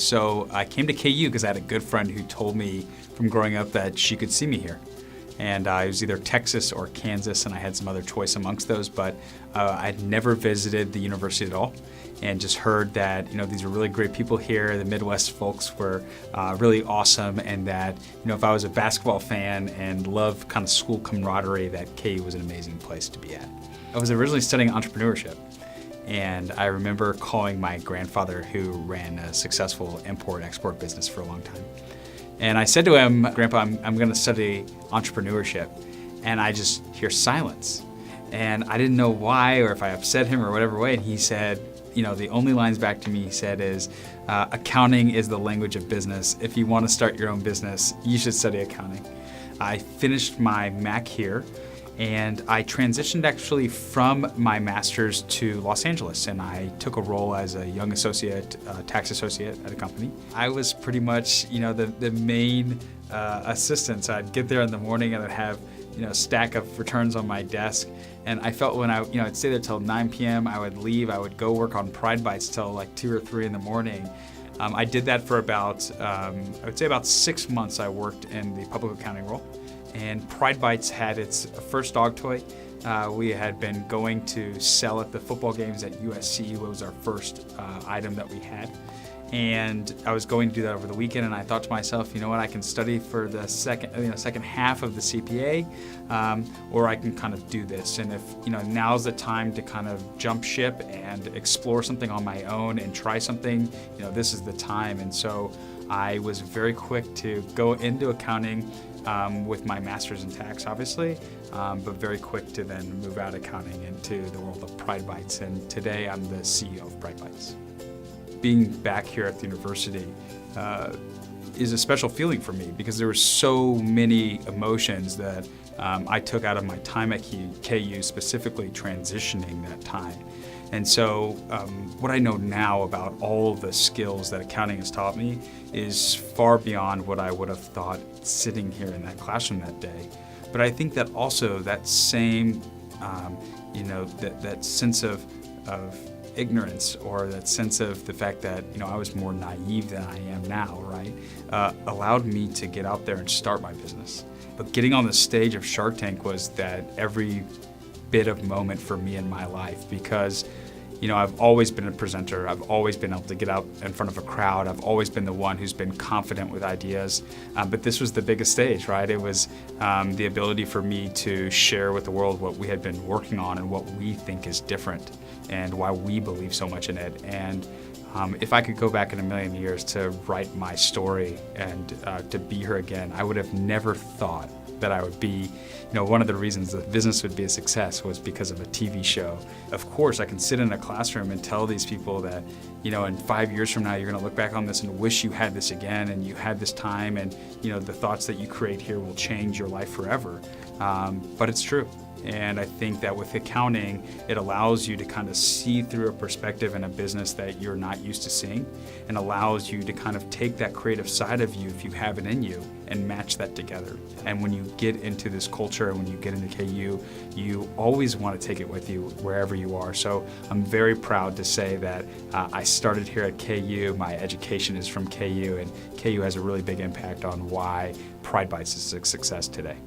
So I came to KU because I had a good friend who told me from growing up that she could see me here. And it was either Texas or Kansas, and I had some other choice amongst those, but I'd never visited the university at all, and just heard that these are really great people here. The Midwest folks were really awesome, and that if I was a basketball fan and loved kind of school camaraderie, that KU was an amazing place to be at. I was originally studying entrepreneurship, and I remember calling my grandfather, who ran a successful import-export business for a long time. And I said to him, "Grandpa, I'm going to study entrepreneurship." And I just hear silence. And I didn't know why, or if I upset him or whatever way. And he said, the only lines back to me he said is, accounting is the language of business. If you want to start your own business, you should study accounting. I finished my MAC here, and I transitioned actually from my master's to Los Angeles, and I took a role as a young associate, tax associate at a company. I was pretty much, the main assistant. So I'd get there in the morning and I'd have, a stack of returns on my desk. And I felt when I'd stay there till 9 p.m., I would leave, I would go work on PrideBites till like 2 or 3 in the morning. I did that for about, I would say about 6 months. I worked in the public accounting role. And PrideBites had its first dog toy. We had been going to sell at the football games at USC. It was our first item that we had. And I was going to do that over the weekend, and I thought to myself, I can study for the second half of the CPA, or I can kind of do this. And if now's the time to kind of jump ship and explore something on my own and try something, this is the time. And so I was very quick to go into accounting with my master's in tax, obviously, but very quick to then move out of accounting into the world of PrideBites. And today I'm the CEO of PrideBites. Being back here at the university is a special feeling for me because there were so many emotions that I took out of my time at KU, specifically transitioning that time. And so what I know now about all the skills that accounting has taught me is far beyond what I would have thought sitting here in that classroom that day. But I think that also that same, that sense of ignorance, or that sense of the fact that I was more naive than I am now, right, allowed me to get out there and start my business. But getting on the stage of Shark Tank was that every bit of moment for me in my life, because I've always been a presenter. I've always been able to get out in front of a crowd. I've always been the one who's been confident with ideas. But this was the biggest stage, right? It was the ability for me to share with the world what we had been working on and what we think is different and why we believe so much in it. And if I could go back in a million years to write my story and to be here again, I would have never thought that I would be, one of the reasons the business would be a success was because of a TV show. Of course, I can sit in a classroom and tell these people that, in 5 years from now, you're gonna look back on this and wish you had this again, and you had this time, and the thoughts that you create here will change your life forever. But it's true. And I think that with accounting, it allows you to kind of see through a perspective in a business that you're not used to seeing, and allows you to kind of take that creative side of you, if you have it in you, and match that together. And when you get into this culture, and when you get into KU, you always want to take it with you wherever you are. So I'm very proud to say that I started here at KU, my education is from KU, and KU has a really big impact on why PrideBites is a success today.